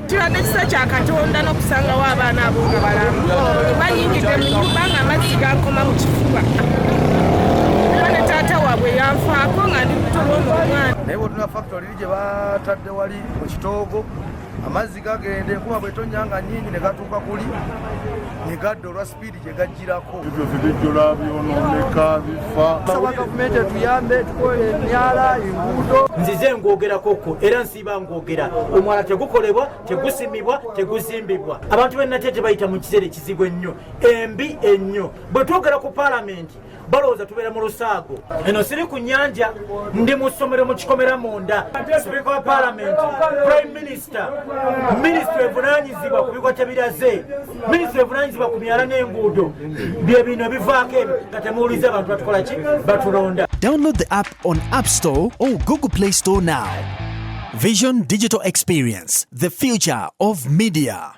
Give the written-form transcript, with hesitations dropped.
kirwadde kisa kya Katonda n'okusangawo abaana abo nga balamu banyingidde mu nnyumba nga amazzi gankoma mu kifuba kuba ne taata waabwe yanfaako nga ndi lutobo n'omwana naye bwotuna factory gye batadde wali mu kitoogo amazzi gagende enkuba bwetonyanga nnyingi ne gatuuka kuli ne gadda olwa sipiidi gye gajjirako ebyo ebijjula byonooneka bifa saba gavumenti etuyambe tukole emyala enguudo nzize ngoogerakoko era nsiiba ngoogera omwala tegukolebwa tegusimibwa teguzimbibwa abantu bennatete bayita mu kiseera ekizibu ennyo embi ennyo bwe twogera ku paalamenti balowooza tubeera mu lusaago eno siri ku nnyanja ndi mu ssomero mu kikomera munda sipiika wa paalamenti prime minister minisitule evunaanyizibwa ku bikwata biraze minisitule evunaanyizibwa ku myala n'enguudo bye bino bivaako ebyo nga temuwuliza abantu batukola ki batulonda. Download the app on App Store or Google Play Store now. Vision Digital Experience, the future of media.